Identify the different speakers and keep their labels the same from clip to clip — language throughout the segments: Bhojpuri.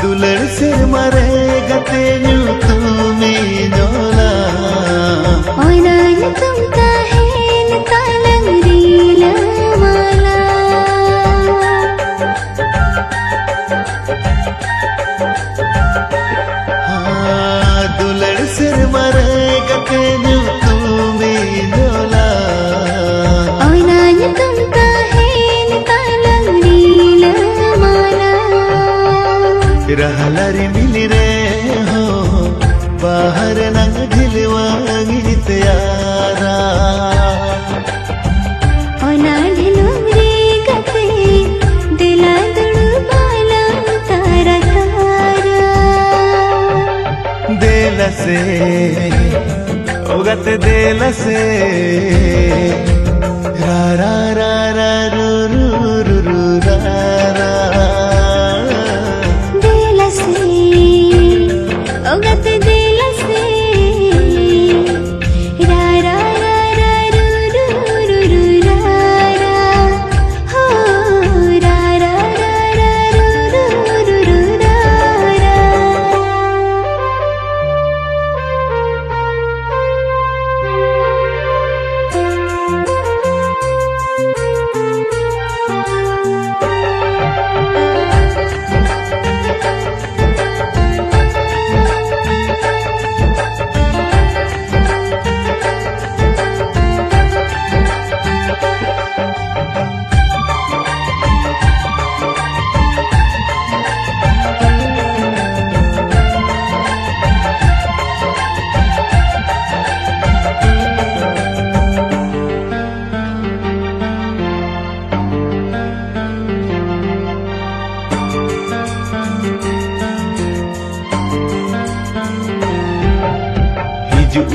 Speaker 1: दुलड़ से मरेगा तेनू तुम्ही नोला
Speaker 2: ओनान तुम काहेन तालंगरीला माला
Speaker 1: दुलड़ से मरेगा तेनू तुम्ही नोला
Speaker 2: ओनान तुम काहेन तालंगरीला माला
Speaker 1: रहलारी मिली रे हो बाहर नंग ढिलवांगी त्यारा
Speaker 2: ओना ढिलुंगरी गते दिला दुड़ू बाला तारा तारा
Speaker 1: देल से ओगत देल से रा रा रा रा रू रू रू रू रा रा
Speaker 2: ओगत दिल से रा रा रा रा रू रू रू रू रा रा हो रा रा रा रा रू रू रू रू रा रा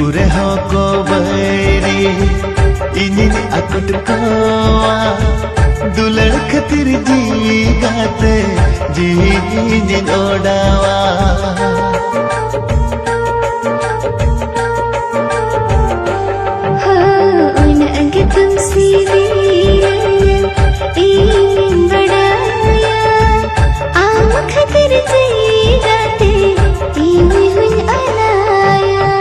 Speaker 1: Ure hoko bairi inin akut kawa dulad khatir ji gate ji inin odawa
Speaker 2: ho una ang tumsi diya inin badaya aam khatir ji gate inin hun alaya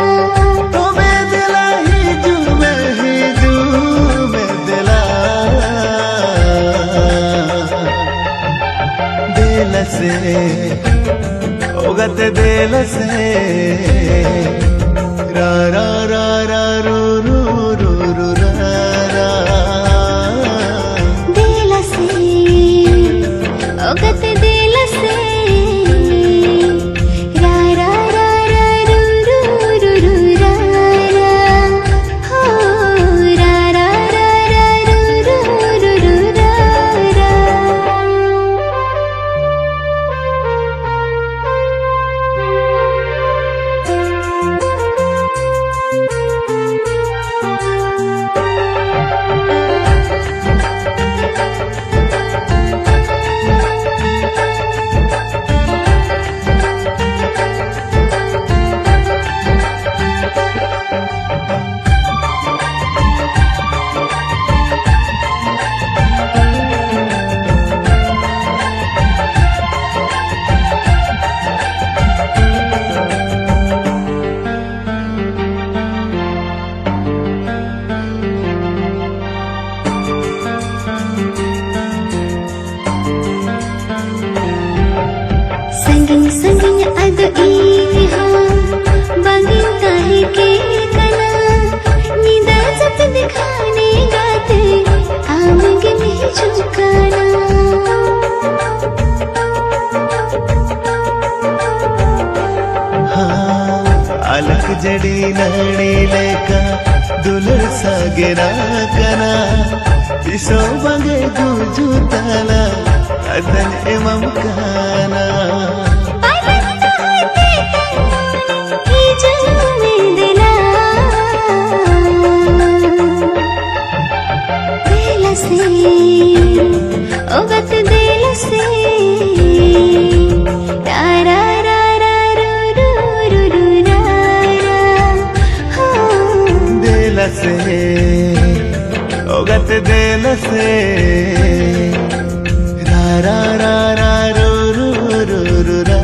Speaker 1: से ओगत देल से रा रा रा रा रू रू रू रू रा रा
Speaker 2: दिल से ओगत दिल से रा रा रा रा रू रू रू रू रा रा हो रा रा रा रा रू रू रू रा रा संगिन संगिन अद ई हो बंगिन काहे के कना निदा जब दिखाने गाते आमगे में झुकाना
Speaker 1: अलक जड़ी नड़ी लेका दुलड़ सागेरा कना पिसो बगे गुजू तला अदन एमम काना
Speaker 2: ओगत दिल से रा रा रा रा रू रू रू रा रा हो
Speaker 1: दिल से ओगत दिल से रा रा रा रा रू रू रू रू रा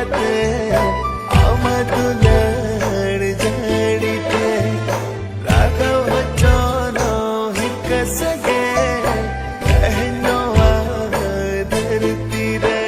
Speaker 1: गाते आमदुलड़ जड़ीते राघव चोनो हिक सगे कहनो धरती रे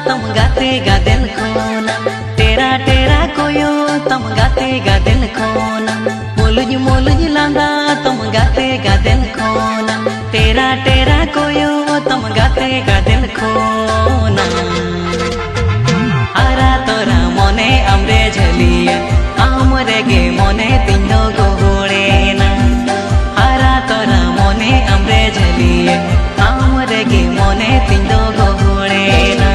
Speaker 1: तम गाते गा दिल खोना तेरा तेरा कोयो तम गाते गा दिल खोना मोलुज लांदा तम गाते गा दिल खोना तेरा तेरा कोयो तम गाते गा दिल खोना आरा तोरा मने आमरे झलिया आमरे गे मने तिंदो गोड़े ना आरा तोरा मने आमरे झलिया आमरे गे मने तिंदो गोड़े ना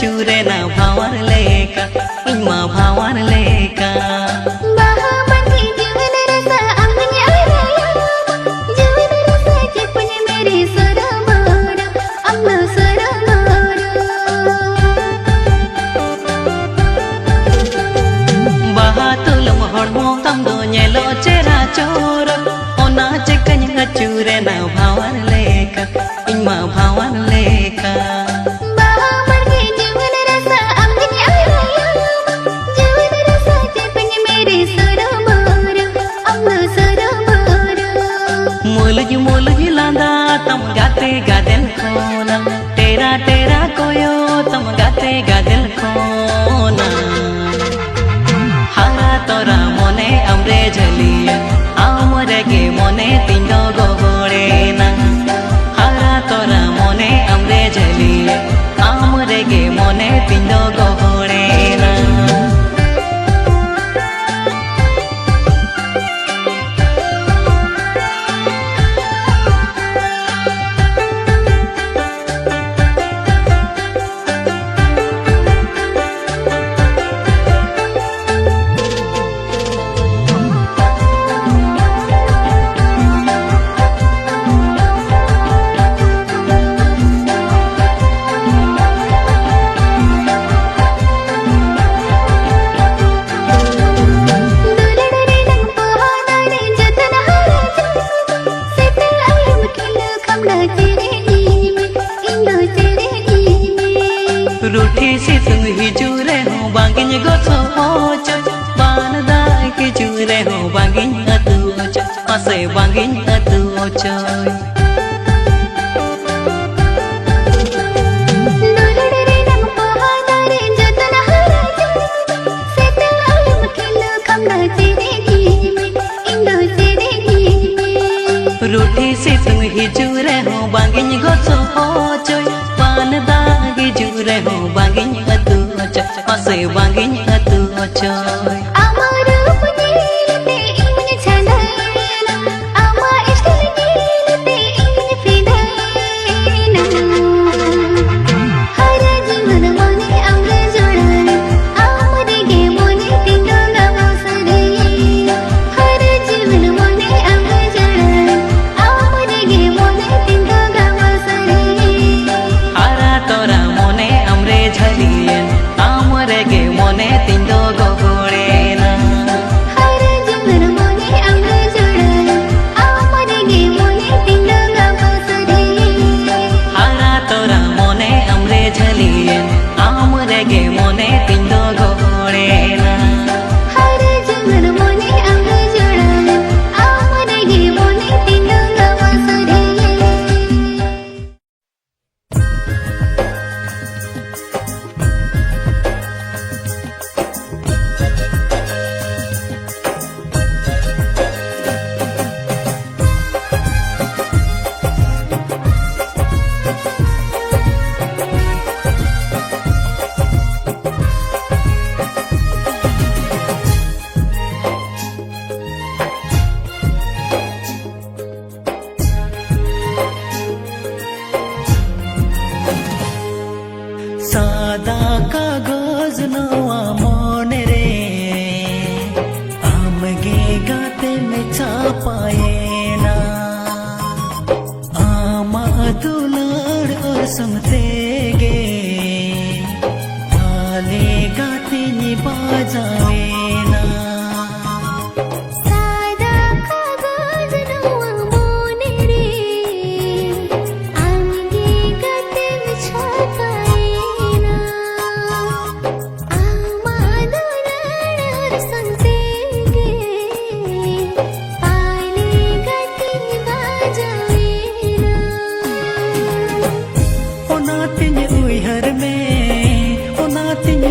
Speaker 1: चूरे ना भावर लेका इमा भावर लेका
Speaker 2: महामती जीवन रसा अमने आया जीवन रसा चिपने मेरे सरमारा अम्मा सरमारा
Speaker 1: बाहा तुलम हड़मो तम दो नेलो चेरा चोर ओना चिकन चूरे ना भावर लेका इमा भावर लेका मोलुज लांदा तम गाते गा दिल खोना तेरा तेरा कोयो तम गाते गा दिल खोना हारा तोरा मने आमरे झलिया आमरे गे मने तिंदो गोड़े ना हारा तोरा मने आमरे झलिया आमरे गे मने तिंदो गोड़े ना रूठी सितुंग हिजुरे हो बांगिन गोथो होच बान दाय के जुरे हो बांगिन अतु ओच असे बांगिन अतु ओच
Speaker 2: दुलड़े नम
Speaker 1: banginya atu ocoy, masih banginya atu ocoy. सादा कागज नवा मोने रे आमगे गाते में छापाए ना आमा दुलार और समते गे आले गाते नि बाजावे ना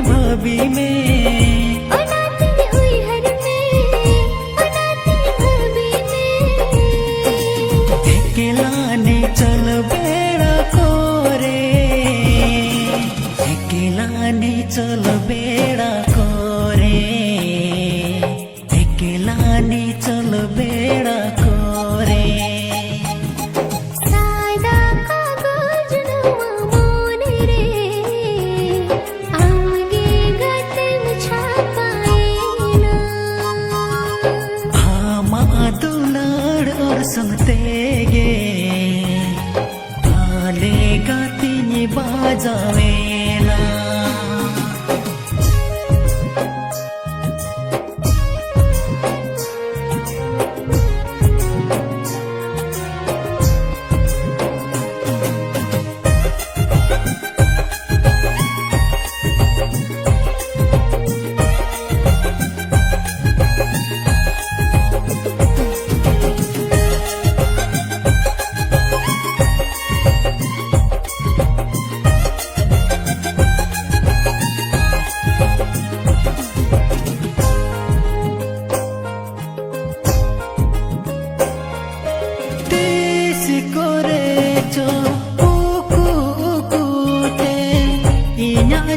Speaker 1: भाभी में अकेलाने चल बेड़ा कोरे अकेलाने चल बेड़ा कोरे अकेलाने चल बेड़ा कोरे समते गे आले गाते नि बाजावे ना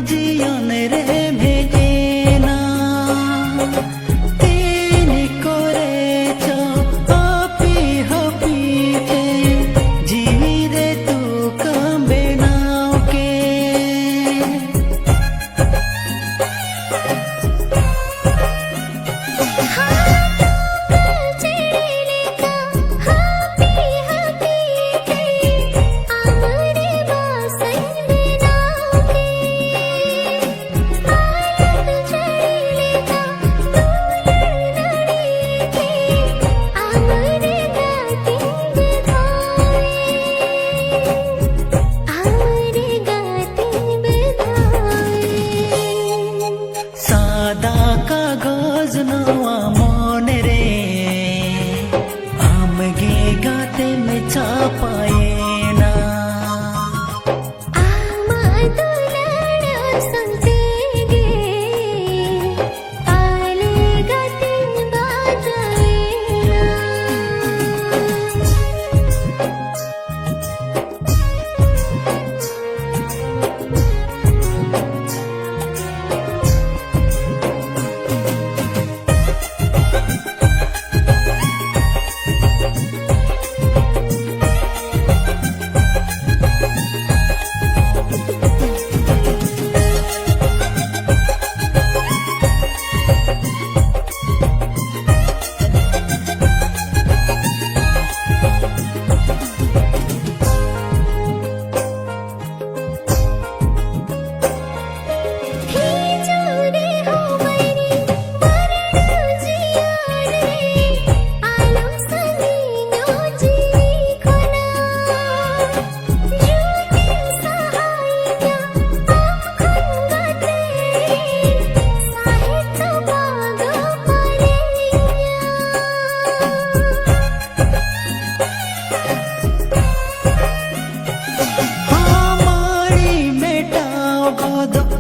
Speaker 1: जीवन रे भेजेना तेनी करे छो हपी हपी के जीवी रे तू कंबे नाव के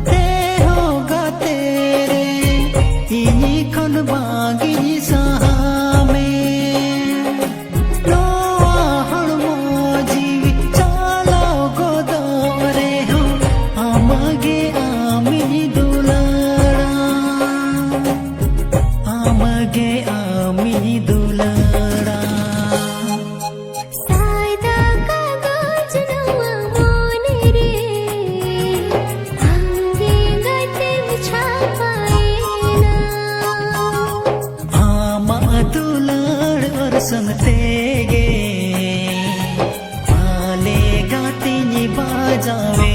Speaker 3: ते होगा तेरे इनी खन बागी सामे लो आहण मोजीवी चालो गोदोरे हो आमगे आमी दुलारा आमगे आमी दुलारा
Speaker 2: सायदा कागज नवा मोने रे आंगे गते छापाएना
Speaker 3: आमा दुलार और संगतेगे आले गाती नी बाजावे